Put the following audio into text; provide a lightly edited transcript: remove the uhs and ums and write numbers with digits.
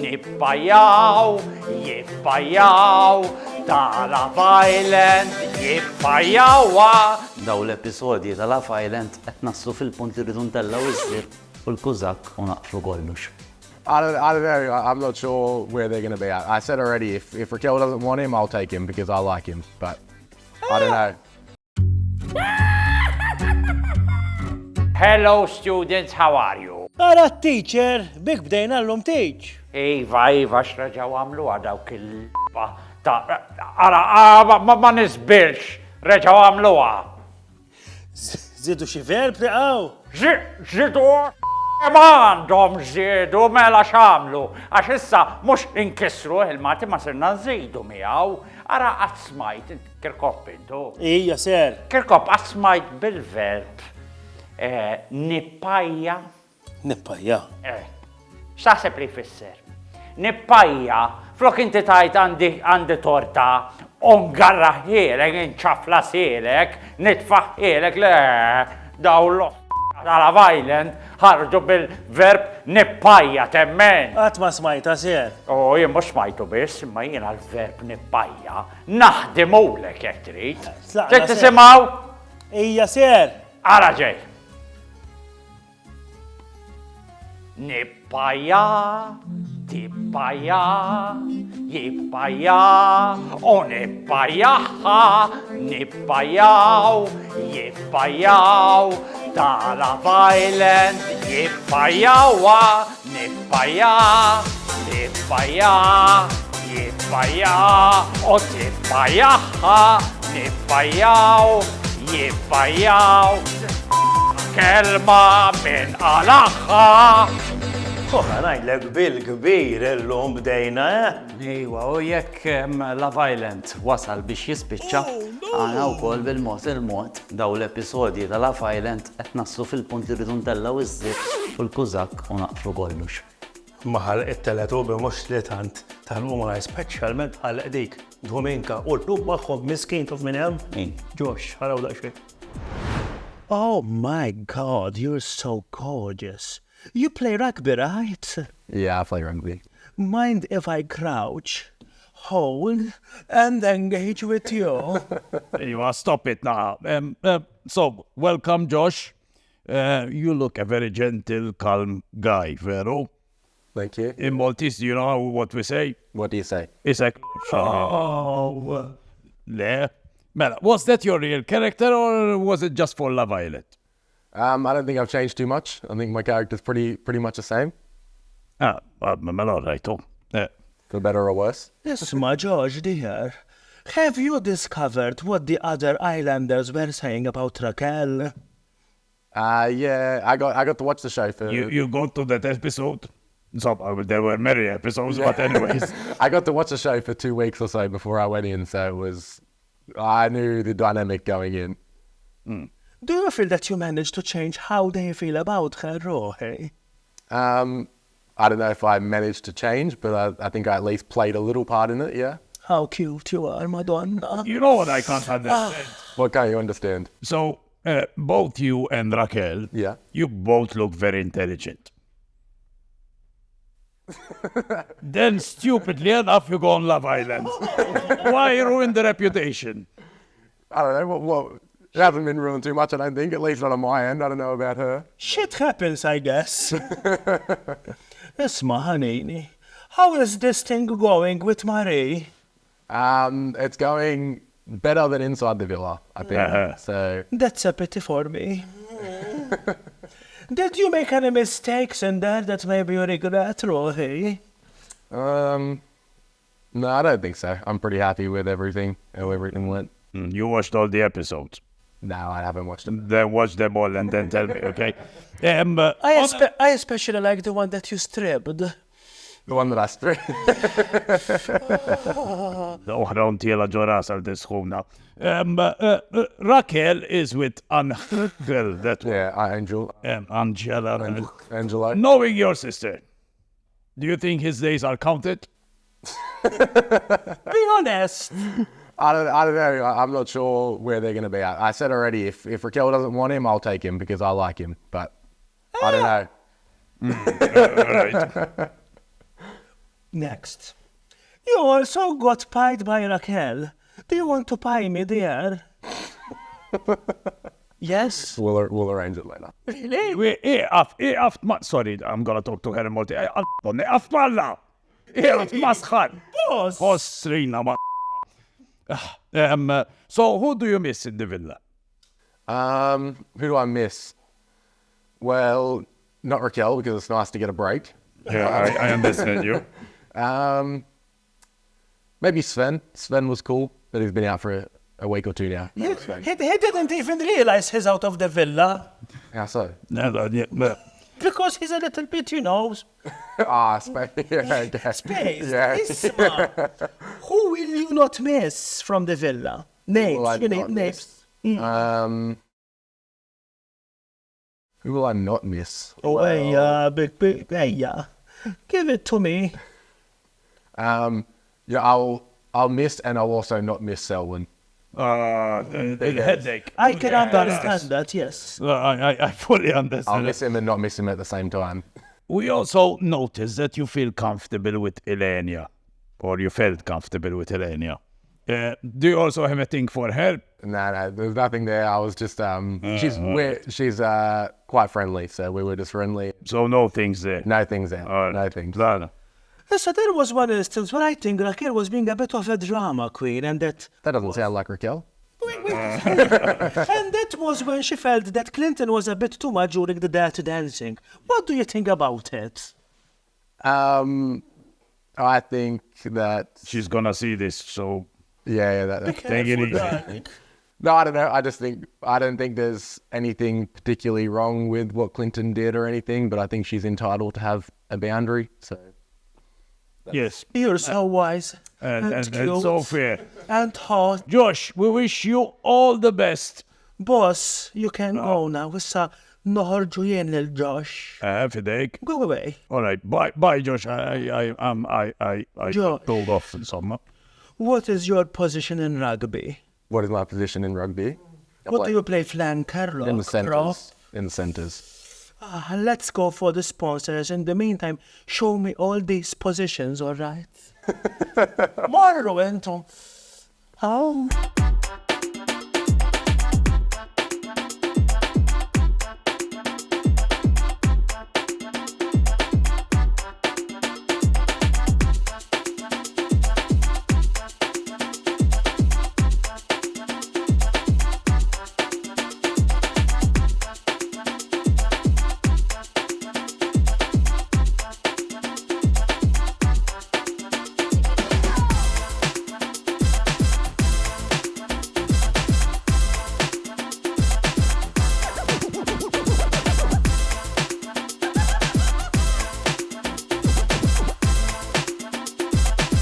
nippajaw, jippajaw, tal-Love Island, jippajawa. Daw l-episodji tal-Love Island qed naslu fil-punt li rridu ntellaw iż-żir u l-kużak u naqflu kollux. I don't know. I'm not sure where they're going to be at. I said already, if Raquel doesn't want him, I'll take him because I like him. But I don't know. Hello students, how are you? Ara teacher, bik bdejna l-lum teach. Iva, xraġaw għamlu għadaw kill-ba. Ara, ma nisbirx, reġaw għamlu għa. Zidu xi verb riqaw. Zidu, għandhom zidu mela xamlu. Għax issa mux inkisru il-mati ma sirna nżidu miegħu. Ara għasmajt, Kirkop intu. Ija, ser. Kirkop għasmajt bil-verb nippajja. Nippajja. X'taħseb li jfisser? Nippajja, flok inti tajt għandi torta, ungarra ħielek, nċafla ħielek, nitfaħ ħielek, le, dawlo tal-Love Island ħarġu bil-verb nippajja temmen. Għat ma smajta, ser. Jien mhux smajtu biss, imma jiena l-verb nippajja naħdimulek jekk trid. Trid tisimgħu? Ija, ser. Ara ġej. Nippaja, tippaja, jippaja, u nippajaħħa, nippajaw, jippajaw, tal-Love Island, jippajawa, nippaja, tippaja, jippaja, u tippajaħħa, nippajaw, jippajaw. Kelma minn għalaħħa. Għanajlek bil-kbir l-lum bdejna, Iwa, u jekk Love Island wasal biex jispiċċa, għana wkoll bil-mod il-mod daw l-episodji ta' Love Island qed naslu fil-punt li rridu ntellaw iż-żir u l-kużak u naqflu kollux. Maħal it-teletubi mux li tant tal-umra specialment għal dik Dominka u l-lub maħħom miskin tuf minn hemm. Josh, ħaraw daqxej. Oh my God, you're so gorgeous. You play rugby, right? Yeah, I play rugby. Mind if I crouch, hold, and engage with you? You stop it now. So, welcome, Josh. You look a very gentle, calm guy, vero? Thank you. In Maltese, do you know what we say? What do you say? It's like, le. Mela, was that your real character or was it just for Love Island? I don't think I've changed too much. I think my character's pretty much the same. Mela, right. For better or worse. Yes, my George, dear. Have you discovered what the other islanders were saying about Raquel? Yeah, I got to watch the show for... You got to that episode? So, there were many episodes, but anyways. I got to watch the show for 2 weeks or so before I went in, so it was... I knew the dynamic going in. Do you feel that you managed to change how they feel about her, Rohe? I don't know if I managed to change, but I think I at least played a little part in it, yeah. How cute you are, Madonna. You know what I can't understand? What can't you understand? So, both you and Raquel, Yeah. you both look very intelligent. Then, stupidly enough, you go on Love Island. Why ruin the reputation? I don't know, what it hasn't been ruined too much, I don't think, at least not on my end. I don't know about her. Shit happens, I guess. Isma, honey, how is this thing going with Marie? It's going better than inside the villa, I think. So That's a pity for me. Did you make any mistakes in there that maybe you regret, Rohi? no, I don't think so. I'm pretty happy with everything, how everything went. You watched all the episodes. No, I haven't watched them. Then watch them all and then tell me, okay? I especially like the one that you stripped. The one that I stripped. Don't tell a ġoras għal disħuna. Raquel is with Angel, that one. Yeah, Angel. Angela. Angelo. Knowing your sister, do you think his days are counted? Be honest. I don't know. I'm not sure where they're going to be at. I said already, if Raquel doesn't want him, I'll take him because I like him. But I don't know. Right. Next. You also got pied by Raquel. Do you want to pie me, dear? Yes? We'll arrange it later. Really? Sorry, I'm gonna talk to her in multi. Afmalla! Masħal! Boss! Bossrina, ma. So, who do you miss in the villa? Who do I miss? Well, not Raquel, because it's nice to get a break. Yeah, I understand you. Maybe Sven. Sven was cool, but he's been out for a week or two now. He didn't even realize he's out of the villa. How so? Because he's a little bit, you know, Space. Yeah, okay. space. Yeah. Isma. Who will you not miss from the villa? Names, Will I you need not names. Who will I not miss? Oh, big, yeah. Give it to me. Yeah, I'll miss and I'll also not miss Selwyn. Headache. I can understand that, yes. I fully I'll understand. miss him and not miss him at the same time. We also noticed that you feel comfortable with Elenia, or you felt comfortable with Elenia. Do you also have a thing for her? No, there's nothing there. I was just she's quite friendly, so we were just friendly. So no things there. No things there. All right. No things. Tagħna. So there was one instance where I think Raquel was being a bit of a drama queen, and that Doesn't sound like Raquel. and that was when she felt that Clinton was a bit too much during the dirty dancing. What do you think about it? I think that She's gonna see this, so that take it easy. no, I don't know. I don't think there's anything particularly wrong with what Clinton did or anything, but I think she's entitled to have a boundary. So Yes, You're so wise and cute so fair. and hot. Josh, we wish you all the best. Boss, you can go now. Issa noħorġu jien lil Josh. Fidejk. Go away. All right, bye, Josh. I Josh. told off insomma. What is your position in rugby? what is my position in rugby? What do you play, flanker, In the lock, prop? centres. In the centres. Let's go for the sponsors. In the meantime, show me all these positions, all right? Marru, entom.